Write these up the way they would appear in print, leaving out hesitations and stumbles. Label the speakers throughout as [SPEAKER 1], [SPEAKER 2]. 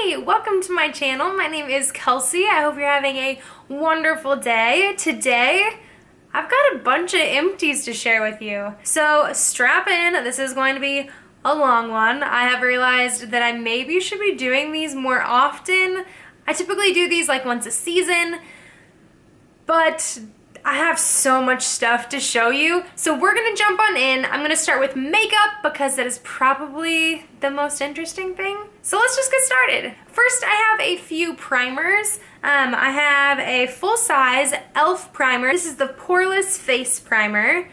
[SPEAKER 1] Hi, welcome to my channel. My name is Kelsey. I hope you're having a wonderful day. Today, I've got a bunch of empties to share with you. So strap in, this is going to be a long one. I have realized that I maybe should be doing these more often. I typically do these like once a season, but I have so much stuff to show you. So we're gonna jump on in. I'm gonna start with makeup because that is probably the most interesting thing. So let's just get started. First, I have a few primers. I have a full-size e.l.f. primer. This is the Poreless Face Primer.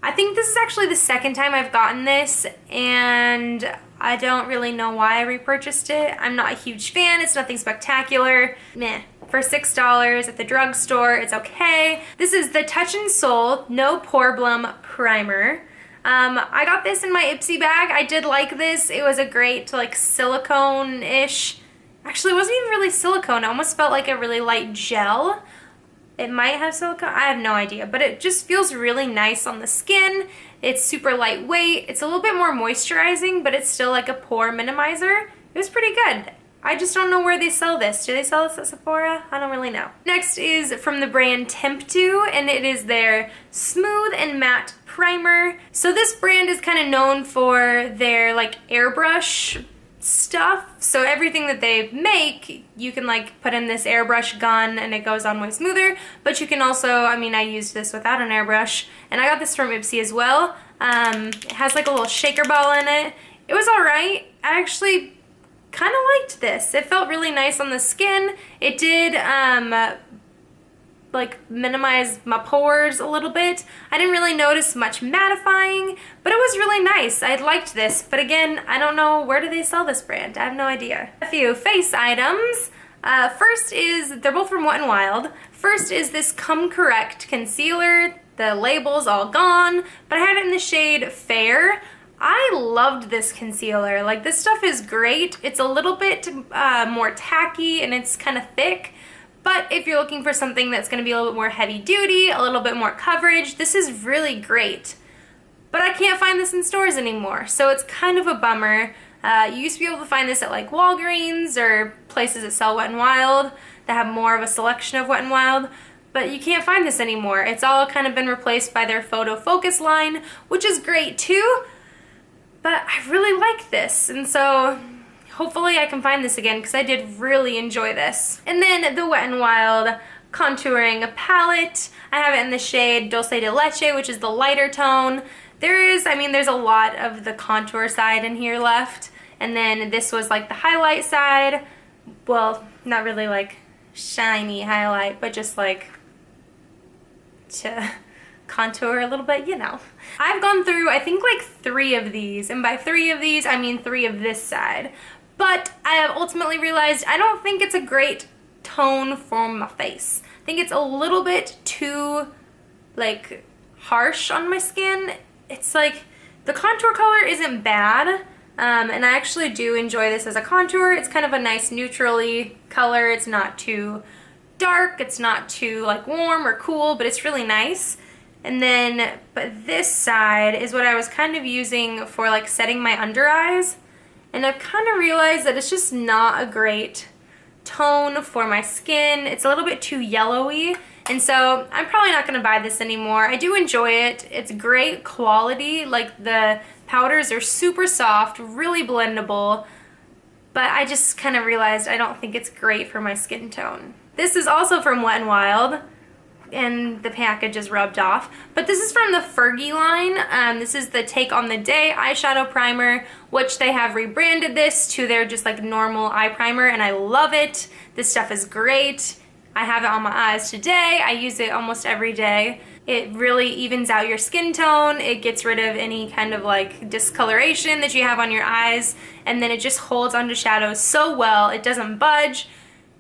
[SPEAKER 1] I think this is actually the second time I've gotten this, and I don't really know why I repurchased it. I'm not a huge fan. It's nothing spectacular. Meh. For $6 at the drugstore, it's okay. This is the Touch in Sol No Problem Primer. I got this in my Ipsy bag. I did like this. It was a great like silicone-ish. Actually, it wasn't even really silicone. It almost felt like a really light gel. It might have silicone. I have no idea, but it just feels really nice on the skin. It's super lightweight. It's a little bit more moisturizing, but it's still like a pore minimizer. It was pretty good. I just don't know where they sell this. Do they sell this at Sephora? I don't really know. Next is from the brand Temptu, and it is their Smooth and Matte Primer. So this brand is kind of known for their like airbrush stuff. So everything that they make, you can like put in this airbrush gun and it goes on way smoother. But you can also, I mean, I used this without an airbrush, and I got this from Ipsy as well. It has like a little shaker ball in it. It was alright. I actually kind of liked this. It felt really nice on the skin. It did like minimize my pores a little bit. I didn't really notice much mattifying, but it was really nice. I liked this, but again, I don't know, where do they sell this brand? I have no idea. A few face items. First is, they're both from Wet n Wild. First is this Come Correct concealer. The label's all gone, but I have it in the shade Fair. I loved this concealer. Like, this stuff is great. It's a little bit more tacky and it's kind of thick, but if you're looking for something that's going to be a little bit more heavy duty, a little bit more coverage, this is really great. But I can't find this in stores anymore, so it's kind of a bummer. You used to be able to find this at like Walgreens or places that sell Wet n Wild that have more of a selection of Wet n Wild, but you can't find this anymore. It's all kind of been replaced by their Photo Focus line, which is great too. But I really like this, and so hopefully I can find this again because I did really enjoy this. And then the Wet n Wild contouring palette. I have it in the shade Dulce de Leche, which is the lighter tone. There's a lot of the contour side in here left, and then this was like the highlight side. Well, not really like shiny highlight, but just like to contour a little bit, you know. I've gone through, I think, like 3 of these, and by 3 of these, I mean 3 of this side. But I have ultimately realized I don't think it's a great tone for my face. I think it's a little bit too, like, harsh on my skin. It's like, the contour color isn't bad, and I actually do enjoy this as a contour. It's kind of a nice neutrally color. It's not too dark, it's not too, like, warm or cool, but it's really nice. And then, but this side is what I was kind of using for like setting my under eyes. And I've kind of realized that it's just not a great tone for my skin. It's a little bit too yellowy. And so I'm probably not going to buy this anymore. I do enjoy it. It's great quality. Like the powders are super soft, really blendable. But I just kind of realized I don't think it's great for my skin tone. This is also from Wet n Wild, and the package is rubbed off. But this is from the Fergie line. This is the Take on the Day eyeshadow primer, which they have rebranded this to their just like normal eye primer, and I love it. This stuff is great. I have it on my eyes today. I use it almost every day. It really evens out your skin tone. It gets rid of any kind of like discoloration that you have on your eyes, and then it just holds onto shadows so well. It doesn't budge.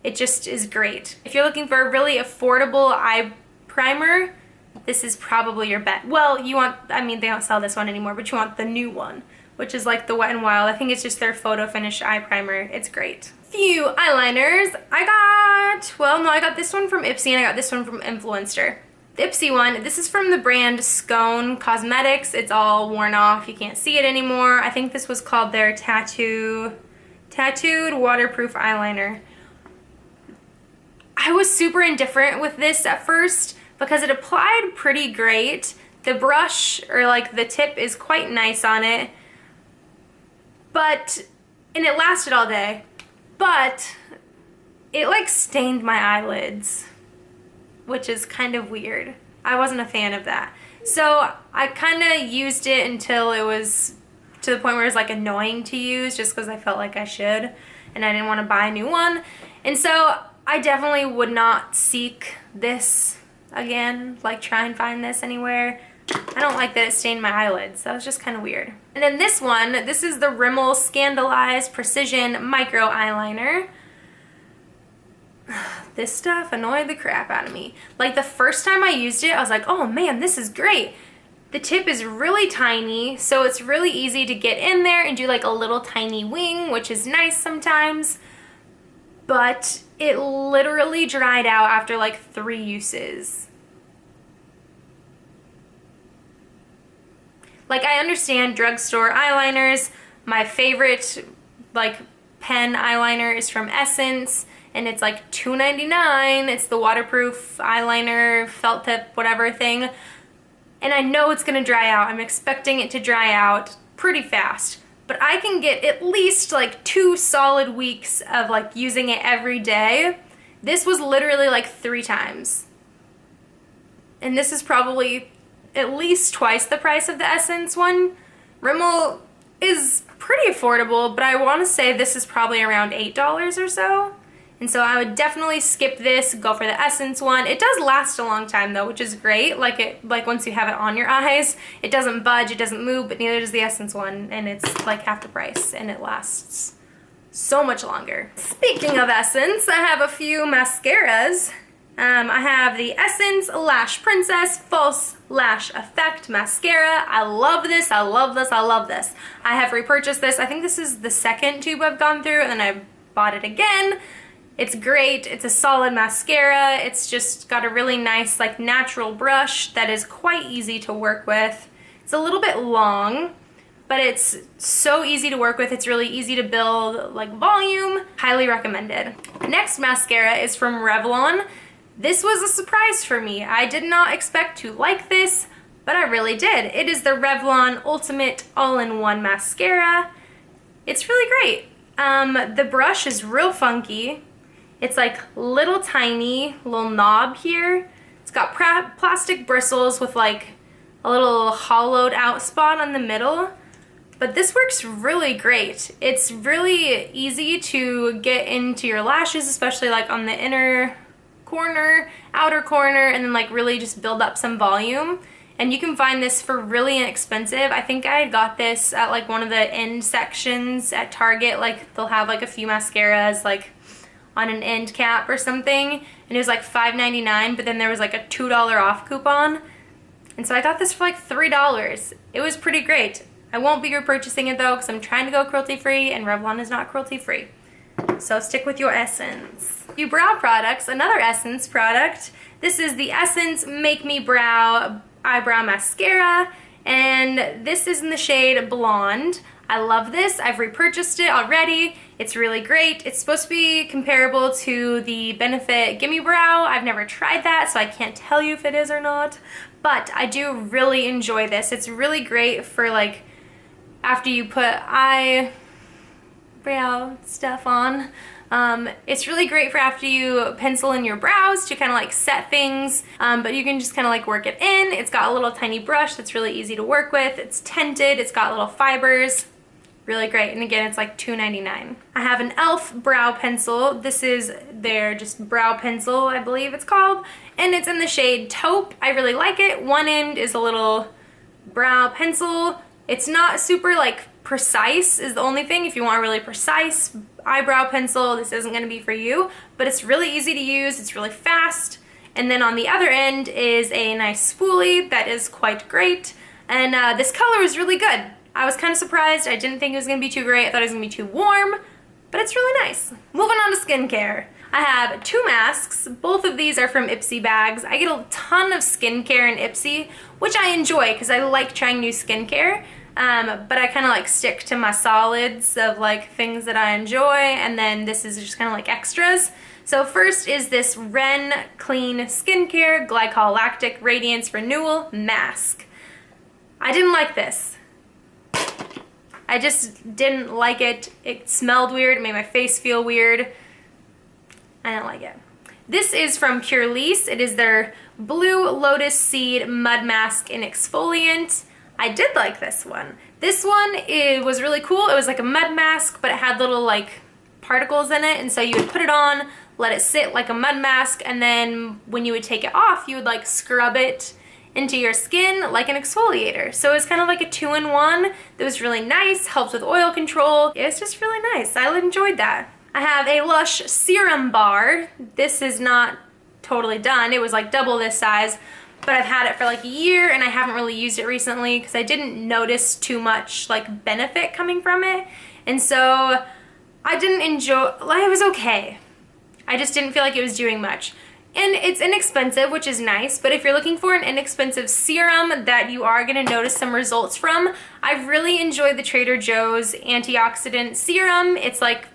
[SPEAKER 1] It just is great. If you're looking for a really affordable eye primer, this is probably your bet. Well, you want, I mean, they don't sell this one anymore, but you want the new one, which is like the Wet n Wild. I think it's just their photo finish eye primer. It's great. Few eyeliners. I got this one from Ipsy, and I got this one from Influencer. The Ipsy one, this is from the brand Scone Cosmetics. It's all worn off. You can't see it anymore. I think this was called their Tattoo Tattooed waterproof eyeliner. I was super indifferent with this at first because it applied pretty great. The brush, or like the tip, is quite nice on it. And it lasted all day. But it like stained my eyelids, which is kind of weird. I wasn't a fan of that. So I kind of used it until it was to the point where it was like annoying to use, just because I felt like I should and I didn't want to buy a new one. And so I definitely would not seek this again, like try and find this anywhere. I don't like that it stained my eyelids. That was just kind of weird. And then this one, this is the Rimmel Scandalized Precision Micro Eyeliner. This stuff annoyed the crap out of me. Like the first time I used it, I was like, oh man, this is great. The tip is really tiny, so it's really easy to get in there and do like a little tiny wing, which is nice sometimes. But it literally dried out after like 3 uses. Like, I understand drugstore eyeliners. My favorite like pen eyeliner is from Essence, and it's like $2.99. It's the waterproof eyeliner, felt tip, whatever thing. And I know it's gonna dry out. I'm expecting it to dry out pretty fast. But I can get at least like 2 solid weeks of like using it every day. This was literally like 3 times. And this is probably at least twice the price of the Essence one. Rimmel is pretty affordable, but I want to say this is probably around $8 or so. And so I would definitely skip this, go for the Essence one. It does last a long time though, which is great. Like once you have it on your eyes, it doesn't budge, it doesn't move, but neither does the Essence one, and it's like half the price and it lasts so much longer. Speaking of Essence, I have a few mascaras. I have the Essence Lash Princess False Lash Effect Mascara. I love this, I love this, I love this. I have repurchased this. I think this is the second tube I've gone through, and then I bought it again. It's great. It's a solid mascara. It's just got a really nice like natural brush that is quite easy to work with. It's a little bit long, but it's so easy to work with. It's really easy to build like volume. Highly recommended. Next mascara is from Revlon. This was a surprise for me. I did not expect to like this, but I really did. It is the Revlon Ultimate All-in-One Mascara. It's really great. The brush is real funky. It's like little tiny little knob here. It's got plastic bristles with like a little hollowed out spot on the middle. But this works really great. It's really easy to get into your lashes, especially like on the inner corner, outer corner, and then like really just build up some volume. And you can find this for really inexpensive. I think I got this at like one of the end sections at Target. Like they'll have like a few mascaras like on an end cap or something, and it was like $5.99, but then there was like a $2 off coupon. And so I got this for like $3. It was pretty great. I won't be repurchasing it though, because I'm trying to go cruelty free, and Revlon is not cruelty free. So stick with your Essence. Few brow products, another Essence product. This is the Essence Make Me Brow Eyebrow Mascara, and this is in the shade Blonde. I love this. I've repurchased it already. It's really great. It's supposed to be comparable to the Benefit Gimme Brow. I've never tried that, so I can't tell you if it is or not, but I do really enjoy this. It's really great for like after you put eyebrow stuff on. It's really great for after you pencil in your brows to kind of like set things, but you can just kind of like work it in. It's got a little tiny brush that's really easy to work with. It's tinted, it's got little fibers. Really great, and again, it's like $2.99. I have an e.l.f. brow pencil. This is their just brow pencil, I believe it's called, and it's in the shade Taupe. I really like it. One end is a little brow pencil. It's not super like precise is the only thing. If you want a really precise eyebrow pencil, this isn't gonna be for you, but it's really easy to use, it's really fast. And then on the other end is a nice spoolie that is quite great, and this color is really good. I was kind of surprised. I didn't think it was gonna be too great. I thought it was gonna be too warm, but it's really nice. Moving on to skincare. I have 2 masks. Both of these are from Ipsy bags. I get a ton of skincare in Ipsy, which I enjoy because I like trying new skincare. but I kind of like stick to my solids of like things that I enjoy, and then this is just kind of like extras. So first is this Ren Clean Skincare Glycolactic Radiance Renewal Mask. I didn't like this. I just didn't like it. It smelled weird, it made my face feel weird. I didn't like it. This is from Purlisse. It is their Blue Lotus Seed Mud Mask and Exfoliant. I did like this one. This one, it was really cool. It was like a mud mask, but it had little like particles in it, and so you would put it on, let it sit like a mud mask, and then when you would take it off, you would like scrub it into your skin like an exfoliator. So it was kind of like a 2-in-1 that was really nice, helped with oil control. It was just really nice. I enjoyed that. I have a Lush Serum Bar. This is not totally done. It was like double this size, but I've had it for like a year and I haven't really used it recently because I didn't notice too much like benefit coming from it. And so I didn't enjoy, like, it was okay. I just didn't feel like it was doing much. And it's inexpensive, which is nice, but if you're looking for an inexpensive serum that you are gonna notice some results from, I've really enjoyed the Trader Joe's antioxidant serum. It's like,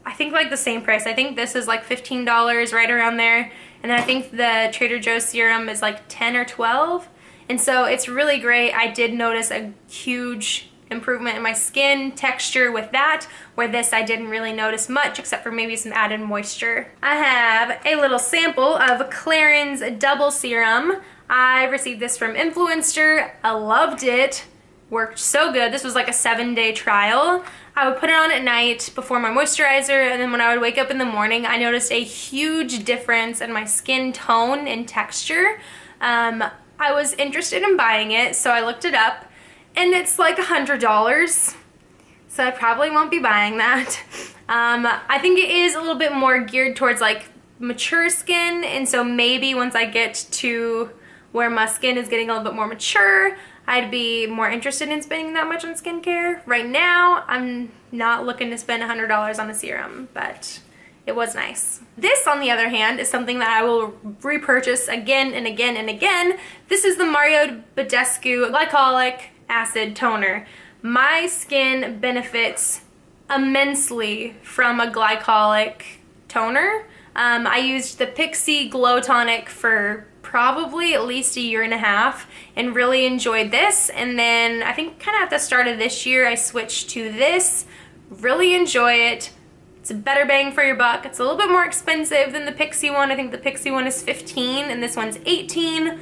[SPEAKER 1] I think like the same price. I think this is like $15, right around there. And then I think the Trader Joe's serum is like 10 or 12. And so it's really great. I did notice a huge improvement in my skin texture with that, where this I didn't really notice much except for maybe some added moisture. I have a little sample of Clarins Double Serum. I received this from Influencer. I loved it. Worked so good. This was like a 7-day trial. I would put it on at night before my moisturizer, and then when I would wake up in the morning, I noticed a huge difference in my skin tone and texture. I was interested in buying it, so I looked it up, and it's like $100, so I probably won't be buying that. I think it is a little bit more geared towards like mature skin, and so maybe once I get to where my skin is getting a little bit more mature, I'd be more interested in spending that much on skincare. Right now, I'm not looking to spend $100 on a serum, but it was nice. This, on the other hand, is something that I will repurchase again and again and again. This is the Mario Badescu Glycolic Acid Toner. My skin benefits immensely from a glycolic toner. I used the Pixie Glow Tonic for probably at least a year and a half and really enjoyed this, and then I think kind of at the start of this year I switched to this. Really enjoy it. It's a better bang for your buck. It's a little bit more expensive than the Pixie one. I think the Pixie one is $15 and this one's $18,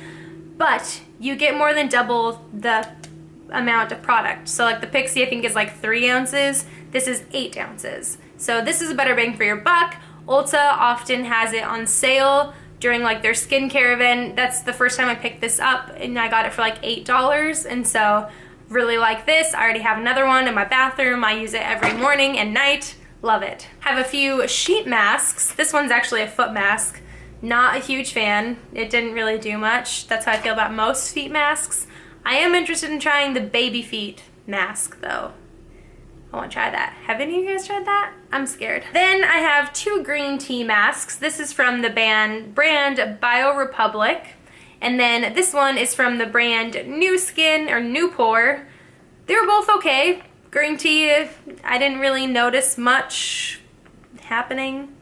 [SPEAKER 1] but you get more than double the amount of product. So like the Pixie I think is like 3 ounces, this is 8 ounces. So this is a better bang for your buck. Ulta often has it on sale during like their skincare event. That's the first time I picked this up, and I got it for like $8, and so really like this. I already have another one in my bathroom. I use it every morning and night. Love it. Have a few sheet masks. This one's actually a foot mask. Not a huge fan. It didn't really do much. That's how I feel about most feet masks. I am interested in trying the baby feet mask though. I want to try that. Have any of you guys tried that? I'm scared. Then I have 2 green tea masks. This is from the brand Bio Republic. And then this one is from the brand New Skin or New Pore. They were both okay. Green tea, I didn't really notice much happening.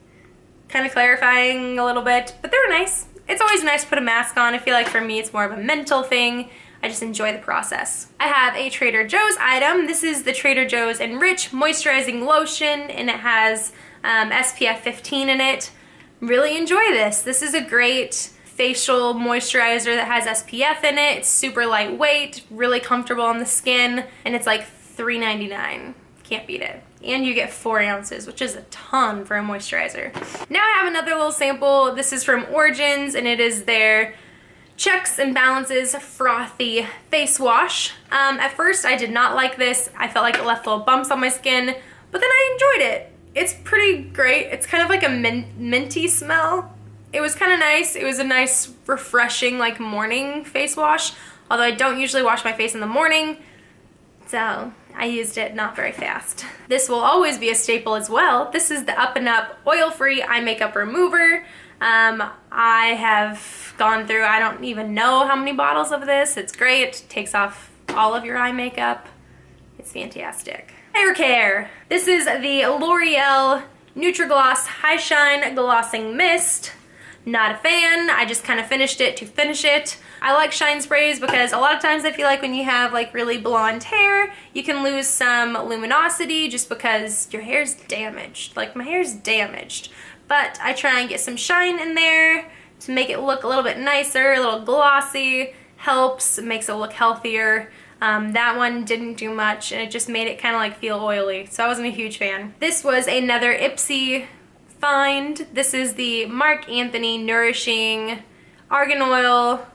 [SPEAKER 1] Kind of clarifying a little bit, but they were nice. It's always nice to put a mask on. I feel like for me it's more of a mental thing. I just enjoy the process. I have a Trader Joe's item. This is the Trader Joe's Enrich Moisturizing Lotion, and it has SPF 15 in it. Really enjoy this. This is a great facial moisturizer that has SPF in it. It's super lightweight, really comfortable on the skin, and it's like $3.99. Can't beat it. And you get 4 ounces, which is a ton for a moisturizer. Now I have another little sample. This is from Origins, and it is their Checks and Balances Frothy Face Wash. At first I did not like this. I felt like it left little bumps on my skin, but then I enjoyed it. It's pretty great. It's kind of like a minty smell. It was kind of nice. It was a nice, refreshing, like morning face wash, although I don't usually wash my face in the morning, so I used it not very fast. This will always be a staple as well. This is the Up and Up Oil-Free Eye Makeup Remover. I have gone through, I don't even know how many bottles of this. It's great. It takes off all of your eye makeup. It's fantastic. Hair care. This is the L'Oreal Nutri-Gloss High Shine Glossing Mist. Not a fan. I just kind of finished it to finish it. I like shine sprays because a lot of times I feel like when you have like really blonde hair, you can lose some luminosity just because your hair's damaged. Like my hair's damaged. But I try and get some shine in there to make it look a little bit nicer, a little glossy. Helps, makes it look healthier. That one didn't do much and it just made it kind of like feel oily. So I wasn't a huge fan. This was another Ipsy find. This is the Marc Anthony Nourishing Argan Oil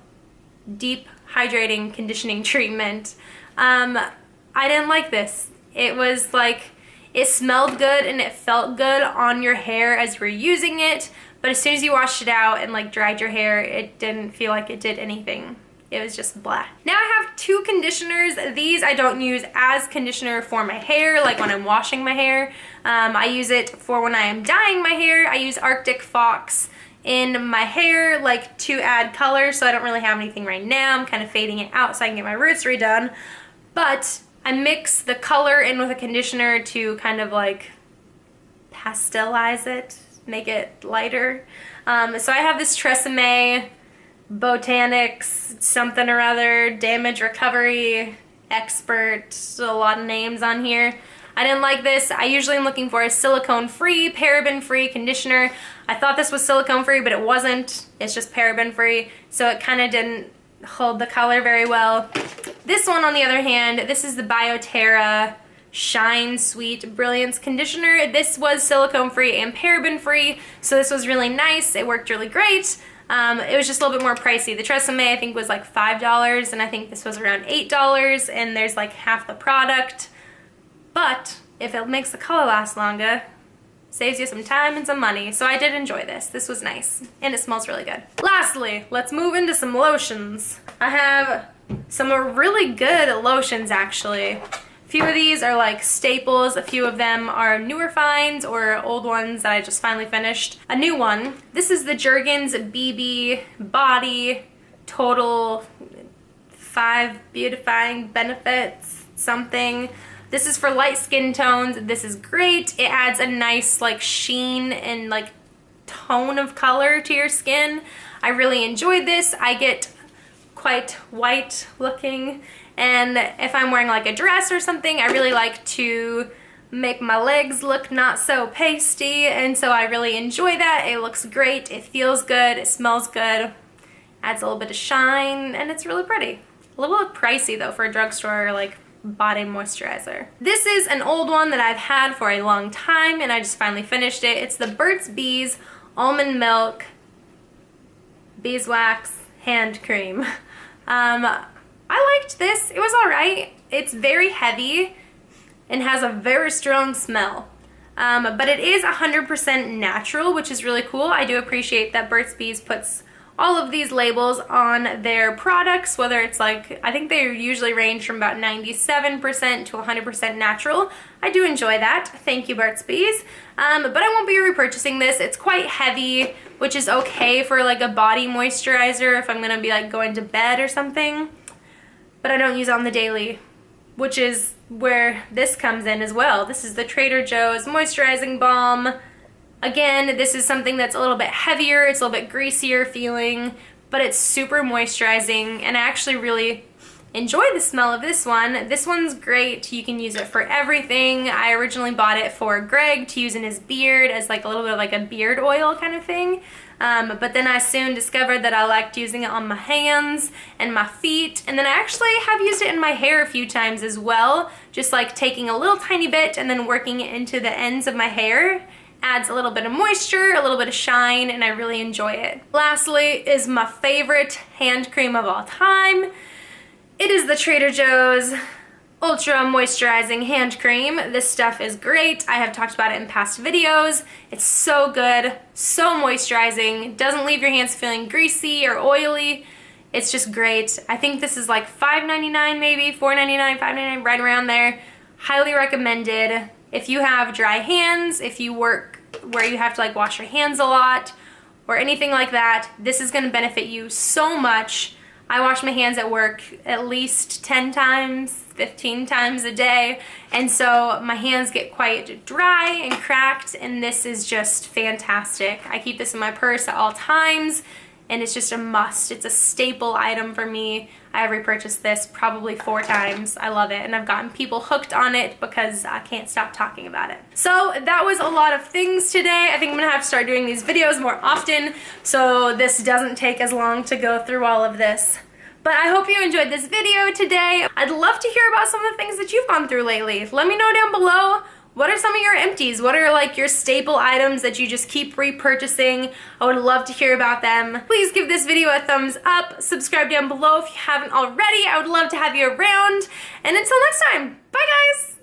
[SPEAKER 1] Deep Hydrating Conditioning Treatment. I didn't like this. It was like, it smelled good and it felt good on your hair as you were using it, but as soon as you washed it out and like dried your hair, it didn't feel like it did anything. It was just blah. Now I have two conditioners. These I don't use as conditioner for my hair, like when I'm washing my hair. I use it for when I am dyeing my hair. I use Arctic Fox in my hair, like to add color, so I don't really have anything right now. I'm kind of fading it out so I can get my roots redone. But I mix the color in with a conditioner to kind of like pastelize it, make it lighter. So I have this Tresemme Botanics something or other, damage recovery expert, a lot of names on here. I didn't like this. I usually am looking for a silicone-free, paraben-free conditioner. I thought this was silicone-free, but it wasn't. It's just paraben-free, so it kind of didn't hold the color very well. This one, on the other hand, this is the BioTerra Shine Sweet Brilliance Conditioner. This was silicone-free and paraben-free, so this was really nice. It worked really great. It was just a little bit more pricey. The Tresemme I think was like $5 and I think this was around $8 and there's like half the product. But if it makes the color last longer, saves you some time and some money. So I did enjoy this. This was nice and it smells really good. Lastly, let's move into some lotions. I have some really good lotions actually. A few of these are like staples, a few of them are newer finds or old ones that I just finally finished. A new one, this is the Jergens BB Body Total 5 Beautifying Benefits something. This is for light skin tones. This is great. It adds a nice like sheen and like tone of color to your skin. I really enjoyed this. I get quite white looking. And if I'm wearing like a dress or something, I really like to make my legs look not so pasty, and so I really enjoy that. It looks great, it feels good, it smells good, adds a little bit of shine, and it's really pretty. A little bit pricey though for a drugstore like body moisturizer. This is an old one that I've had for a long time and I just finally finished it. It's the Burt's Bees Almond Milk Beeswax Hand Cream. I liked this. It was alright. It's very heavy and has a very strong smell. But it is 100% natural, which is really cool. I do appreciate that Burt's Bees puts all of these labels on their products, whether it's like, I think they usually range from about 97% to 100% natural. I do enjoy that. Thank you, Burt's Bees. But I won't be repurchasing this. It's quite heavy, which is okay for like a body moisturizer if I'm gonna be like going to bed or something. But I don't use it on the daily, which is where this comes in as well. This is the Trader Joe's Moisturizing Balm. Again, this is something that's a little bit heavier, it's a little bit greasier feeling, but it's super moisturizing, and I actually really enjoy the smell of this one. This one's great. You can use it for everything. I originally bought it for Greg to use in his beard as like a little bit of like a beard oil kind of thing. But then I soon discovered that I liked using it on my hands and my feet, and then I actually have used it in my hair a few times as well, just like taking a little tiny bit and then working it into the ends of my hair. Adds a little bit of moisture, a little bit of shine, and I really enjoy it. Lastly is my favorite hand cream of all time. It is the Trader Joe's Ultra Moisturizing Hand Cream. This stuff is great. I have talked about it in past videos. It's so good, so moisturizing, doesn't leave your hands feeling greasy or oily. It's just great. I think this is like $5.99 maybe, $4.99, $5.99, right around there. Highly recommended. If you have dry hands, if you work where you have to like wash your hands a lot or anything like that, this is going to benefit you so much. I wash my hands at work at least 10 times, 15 times a day, and so my hands get quite dry and cracked, and this is just fantastic. I keep this in my purse at all times, and it's just a must. It's a staple item for me. I have repurchased this probably 4 times. I love it, and I've gotten people hooked on it because I can't stop talking about it. So that was a lot of things today. I think I'm gonna have to start doing these videos more often so this doesn't take as long to go through all of this. But I hope you enjoyed this video today. I'd love to hear about some of the things that you've gone through lately. Let me know down below. What are some of your empties? What are like your staple items that you just keep repurchasing? I would love to hear about them. Please give this video a thumbs up. Subscribe down below if you haven't already. I would love to have you around. And until next time, bye guys!